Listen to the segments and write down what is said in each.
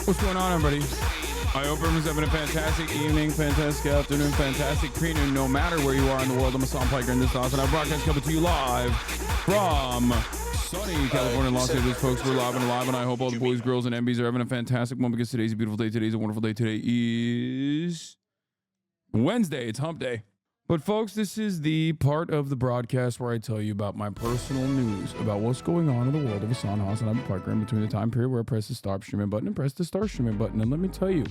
What's going on, everybody? I hope everyone's having a fantastic evening, fantastic afternoon, fantastic prenoon, no matter where you are in the world. I'm Hassan Piker in this house, and I broadcast coming to you live from sunny California, Los Angeles. Folks, we're live and alive, and I hope all the boys, girls, and MBs are having a fantastic one because today's a beautiful day. Today's a wonderful day. Today is Wednesday. It's hump day. But folks, this is the part of the broadcast where I tell you about my personal news about what's going on in the world of Hassan and Piker in between the time period where I press the stop streaming button and press the start streaming button. And let me tell you,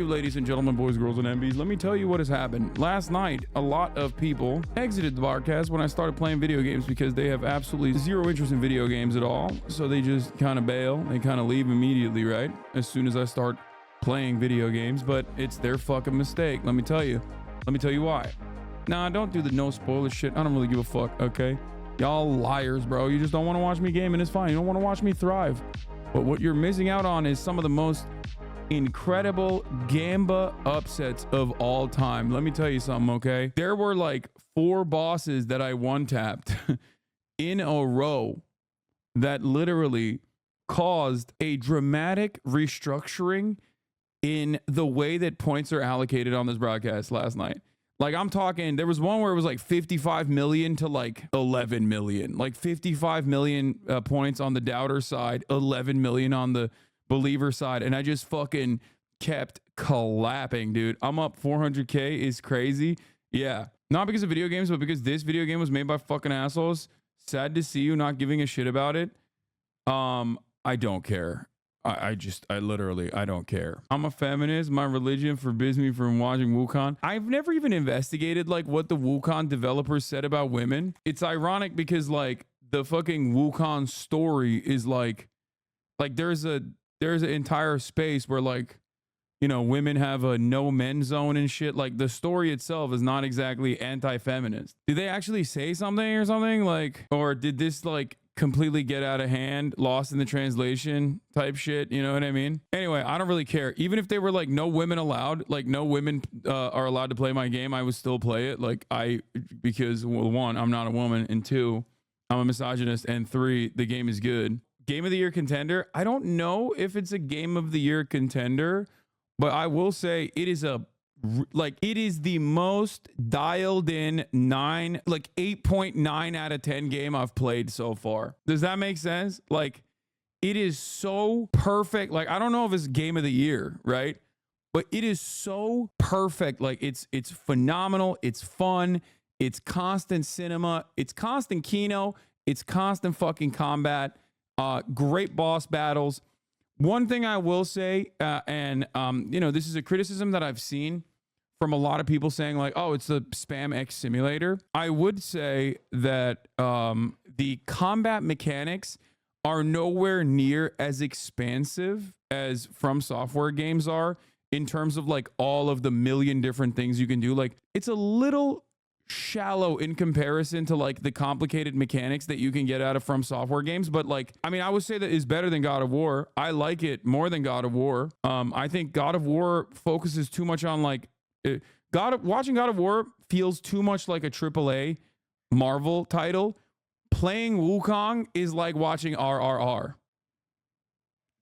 ladies and gentlemen, boys, girls, and MBs, let me tell you what has happened. Last night, a lot of people exited the broadcast when I started playing video games because they have absolutely zero interest in video games at all. So they just kind of bail. They kind of leave immediately, right? As soon as I start playing video games, but it's their fucking mistake. Let me tell you why. Nah, don't do the no spoiler shit. I don't really give a fuck, okay? Y'all liars, bro. You just don't want to watch me game, and it's fine. You don't want to watch me thrive. But what you're missing out on is some of the most incredible GAMBA upsets of all time. Let me tell you something, okay? There were like 4 bosses that I one-tapped in a row that literally caused a dramatic restructuring in the way that points are allocated on this broadcast last night. Like, I'm talking, there was one where it was like 55 million to like 11 million, like 55 million points on the doubter side, 11 million on the believer side. And I just fucking kept clapping, dude. I'm up 400K is crazy. Yeah. Not because of video games, but because this video game was made by fucking assholes. Sad to see you not giving a shit about it. I don't care. I literally don't care. I'm a feminist. My religion forbids me from watching Wukong. I've never even investigated like what the Wukong developers said about women. It's ironic because like the fucking Wukong story is like there's an entire space where like, you know, women have a no men zone and shit. Like the story itself is not exactly anti-feminist. Did they actually say something or something like, or did this like completely get out of hand, lost in the translation type shit? You know what I mean? Anyway, I don't really care. Even if they were like no women allowed, like no women are allowed to play my game, I would still play it. Like because well, 1, I'm not a woman, and 2, I'm a misogynist, and 3, the game is good. Game of the year contender. I don't know if it's a game of the year contender, but I will say it is it is the most dialed in 8.9 out of 10 game I've played so far. Does that make sense? Like, it is so perfect. Like, I don't know if it's game of the year, right? But it is so perfect. Like, it's phenomenal. It's fun. It's constant cinema. It's constant kino. It's constant fucking combat. Great boss battles. One thing I will say, you know, this is a criticism that I've seen from a lot of people saying like, oh, it's the Spam X simulator. I would say that the combat mechanics are nowhere near as expansive as From Software games are in terms of like all of the million different things you can do. Like, it's a little shallow in comparison to like the complicated mechanics that you can get out of From Software games. But like, I mean, I would say that is better than God of War. I like it more than God of War. I think God of War focuses too much on like, watching God of War feels too much like a AAA Marvel title. Playing Wukong is like watching RRR.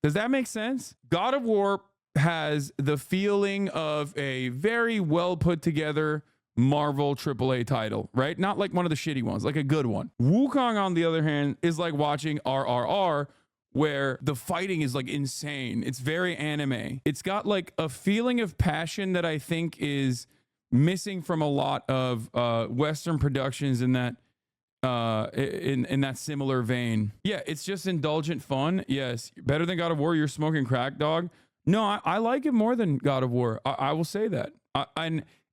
Does that make sense? God of War has the feeling of a very well put together Marvel AAA title, right? Not like one of the shitty ones, like a good one. Wukong, on the other hand, is like watching RRR, where the fighting is like insane. It's very anime. It's got like a feeling of passion that I think is missing from a lot of Western productions in that in that similar vein. Yeah, it's just indulgent fun. Yes, better than God of War. You're smoking crack, dog. No, I like it more than God of War. I will say that.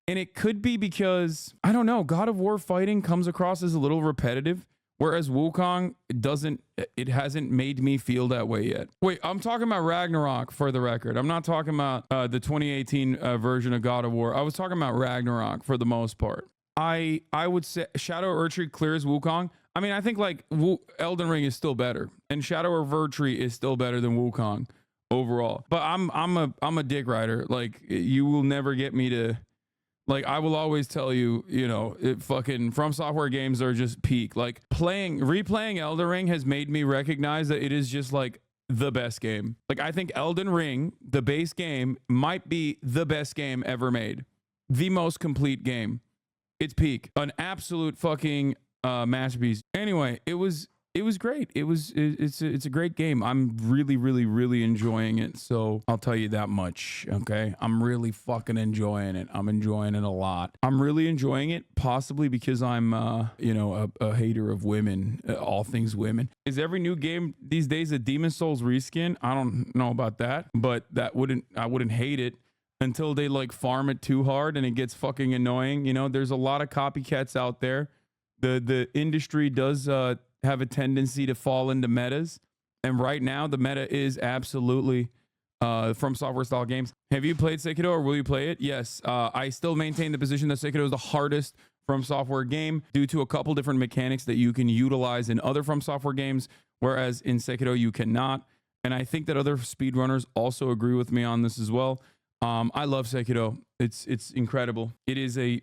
And it could be because, I don't know, God of War fighting comes across as a little repetitive. Whereas Wukong, it hasn't made me feel that way yet. Wait, I'm talking about Ragnarok for the record. I'm not talking about the 2018 version of God of War. I was talking about Ragnarok for the most part. I would say Shadow of Erdtree clears Wukong. I mean, I think like Elden Ring is still better, and Shadow of Erdtree is still better than Wukong overall. But I'm a dick rider. Like, you will never get me to. Like, I will always tell you, you know, fucking From Software games are just peak. Like, replaying Elden Ring has made me recognize that it is just like the best game. Like, I think Elden Ring, the base game, might be the best game ever made. The most complete game. It's peak. An absolute fucking masterpiece. Anyway, it was great. It's a great game. I'm really enjoying it. So I'll tell you that much. Okay. I'm really fucking enjoying it. I'm enjoying it a lot. I'm really enjoying it, possibly because I'm you know, a hater of women, all things women. Is every new game these days a Demon Souls reskin? I don't know about that, but I wouldn't hate it until they like farm it too hard and it gets fucking annoying. You know, there's a lot of copycats out there. The industry does have a tendency to fall into metas, and right now the meta is absolutely From Software style games. Have you played Sekiro, or will you play it? Yes. I still maintain the position that Sekiro is the hardest From Software game due to a couple different mechanics that you can utilize in other From Software games, whereas in Sekiro you cannot. And I think that other speedrunners also agree with me on this as well. I love Sekiro. It's incredible. It is a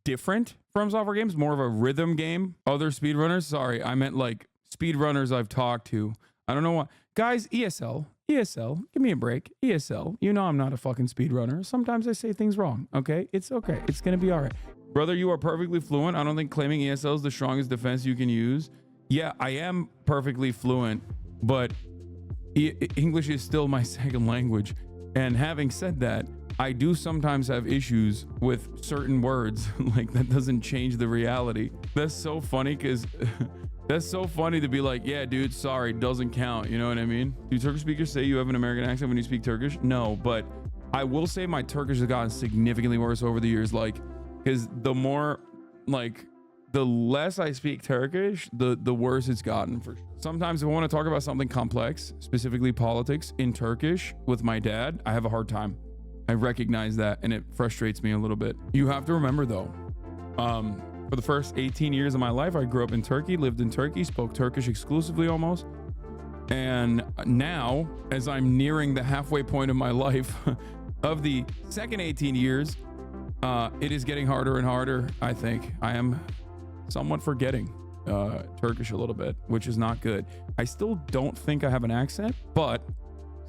different From Software games, more of a rhythm game. Other speedrunners, sorry, I meant like speedrunners I've talked to. I don't know what. Guys, ESL, give me a break. ESL, you know I'm not a fucking speedrunner. Sometimes I say things wrong, okay? It's okay. It's going to be all right. Brother, you are perfectly fluent. I don't think claiming ESL is the strongest defense you can use. Yeah, I am perfectly fluent, but English is still my second language. And having said that, I do sometimes have issues with certain words. Like, that doesn't change the reality. That's so funny, because that's so funny to be like, yeah, dude, sorry, doesn't count. You know what I mean? Do Turkish speakers say you have an American accent when you speak Turkish? No, but I will say my Turkish has gotten significantly worse over the years. Like, because the more, like, the less I speak Turkish, the worse it's gotten. For sometimes if I want to talk about something complex, specifically politics in Turkish with my dad, I have a hard time. I recognize that, and it frustrates me a little bit. You have to remember though, for the first 18 years of my life, I grew up in Turkey, lived in Turkey, spoke Turkish exclusively almost. And now, as I'm nearing the halfway point of my life of the second 18 years, it is getting harder and harder. I think I am somewhat forgetting Turkish a little bit, which is not good. I still don't think I have an accent, but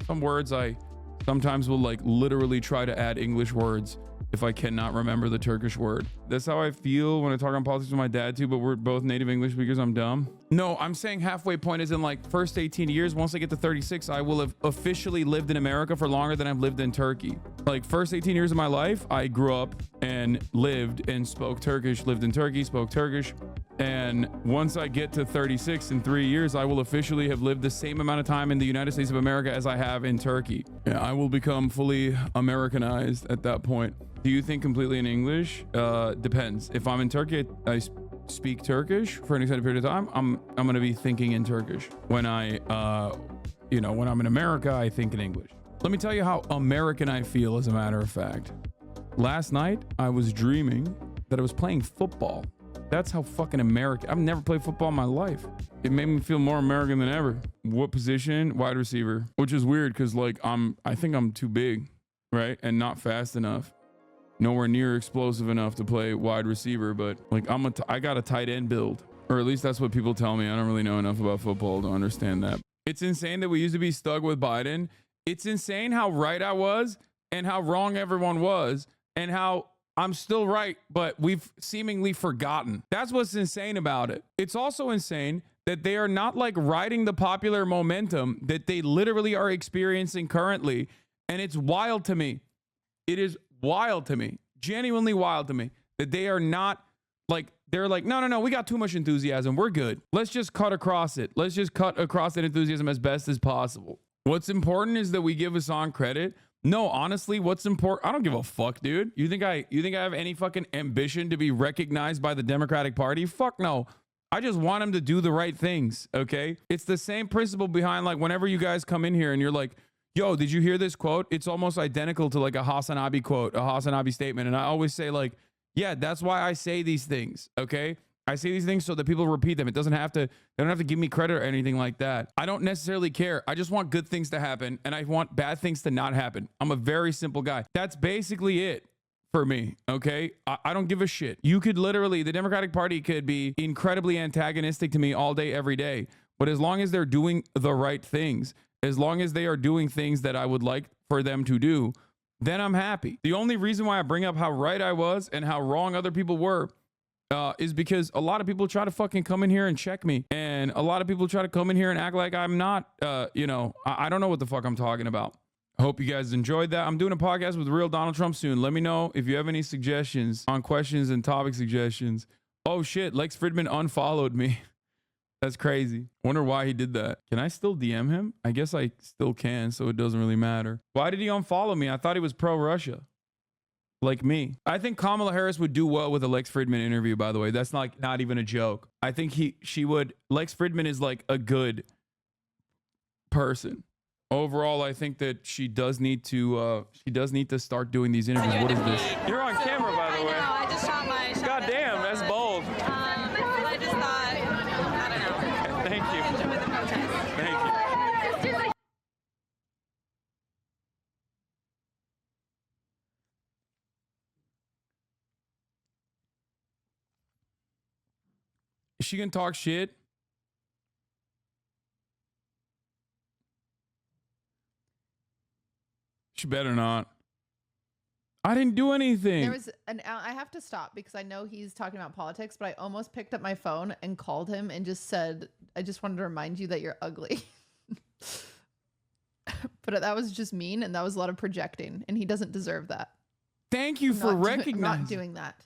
some words I sometimes will like literally try to add English words if I cannot remember the Turkish word. That's how I feel when I talk on politics with my dad too, but we're both native English speakers. I'm dumb. No, I'm saying halfway point is in like first 18 years. Once I get to 36, I will have officially lived in America for longer than I've lived in Turkey. Like first 18 years of my life, I grew up and lived and spoke Turkish, lived in Turkey, spoke Turkish. And once I get to 36 in 3 years, I will officially have lived the same amount of time in the United States of America as I have in Turkey. Yeah, I will become fully Americanized at that point. Do you think completely in English? Depends. If I'm in Turkey, I speak Turkish for an extended period of time. I'm going to be thinking in Turkish. When when I'm in America, I think in English. Let me tell you how American I feel, as a matter of fact. Last night, I was dreaming that I was playing football. That's how fucking American. I've never played football in my life. It made me feel more American than ever. What position? Wide receiver. Which is weird because like I think I'm too big, right? And not fast enough. Nowhere near explosive enough to play wide receiver, but like I got a tight end build, or at least that's what people tell me. I don't really know enough about football to understand that. It's insane that we used to be stuck with Biden. It's insane how right I was and how wrong everyone was, and how I'm still right, but we've seemingly forgotten. That's what's insane about it. It's also insane that they are not like riding the popular momentum that they literally are experiencing currently. And it's wild to me. It is wild to me, genuinely wild to me, that they are not like, they're like, no, we got too much enthusiasm. We're good. Let's just cut across it. Let's just cut across that enthusiasm as best as possible. What's important is that we give Hasan credit. No, honestly, what's important? I don't give a fuck, dude. You think I have any fucking ambition to be recognized by the Democratic Party? Fuck no. I just want him to do the right things. Okay. It's the same principle behind like whenever you guys come in here and you're like, yo, did you hear this quote? It's almost identical to like a Hasan Abi quote, a Hasan Abi statement. And I always say like, yeah, that's why I say these things. Okay. I say these things so that people repeat them. They don't have to give me credit or anything like that. I don't necessarily care. I just want good things to happen and I want bad things to not happen. I'm a very simple guy. That's basically it for me. Okay. I don't give a shit. You could literally, the Democratic Party could be incredibly antagonistic to me all day, every day. But as long as they're doing the right things, as long as they are doing things that I would like for them to do, then I'm happy. The only reason why I bring up how right I was and how wrong other people were is because a lot of people try to fucking come in here and check me. And a lot of people try to come in here and act like I'm not, you know, I don't know what the fuck I'm talking about. I hope you guys enjoyed that. I'm doing a podcast with real Donald Trump soon. Let me know if you have any suggestions on questions and topic suggestions. Oh shit, Lex Fridman unfollowed me. That's crazy. Wonder why he did that. Can I still DM him? I guess I still can, so it doesn't really matter. Why did he unfollow me? I thought he was pro-Russia. Like me. I think Kamala Harris would do well with a Lex Fridman interview, by the way. That's not even a joke. I think she would. Lex Fridman is like a good person. Overall, I think that she does need to start doing these interviews. What is this? You're on camera, by the way. I know, I just shot my shot. God damn, that's bold. I just thought, I don't know. Thank you. Enjoy the protest. Thank you. Is she gonna talk shit? She better not. I didn't do anything. There was I have to stop because I know he's talking about politics, but I almost picked up my phone and called him and just said, I just wanted to remind you that you're ugly. But that was just mean, and that was a lot of projecting, and he doesn't deserve that. Thank you for recognizing. I'm not doing that.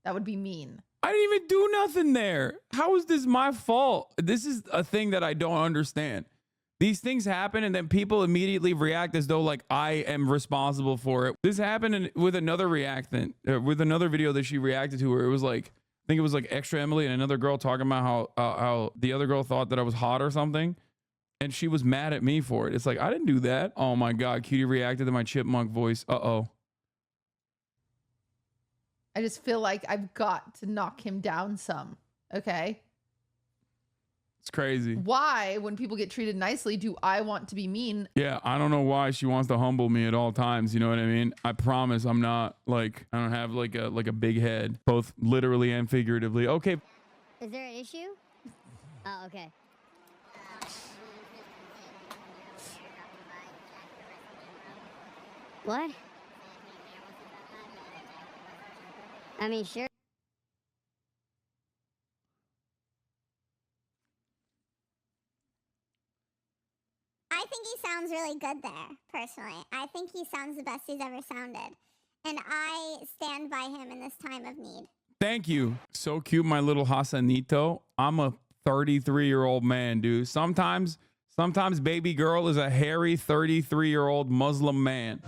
That would be mean. I didn't even do nothing there. How is this my fault? This is a thing that I don't understand. These things happen and then people immediately react as though like I am responsible for it. This happened with another reactant, with another video that she reacted to where it was like, I think it was like Extra Emily and another girl talking about how the other girl thought that I was hot or something. And she was mad at me for it. It's like, I didn't do that. Oh my God, Cutie reacted to my chipmunk voice. Uh-oh. I just feel like I've got to knock him down some. Okay. It's crazy. Why, when people get treated nicely, do I want to be mean? Yeah, I don't know why she wants to humble me at all times. You know what I mean? I promise I'm not like, I don't have like a big head, both literally and figuratively. Okay. Is there an issue? Oh, okay. What? I mean, sure. I think he sounds really good there, personally. I think he sounds the best he's ever sounded. And I stand by him in this time of need. Thank you. So cute, my little Hasanito. I'm a 33-year-old man, dude. Sometimes baby girl is a hairy 33-year-old Muslim man.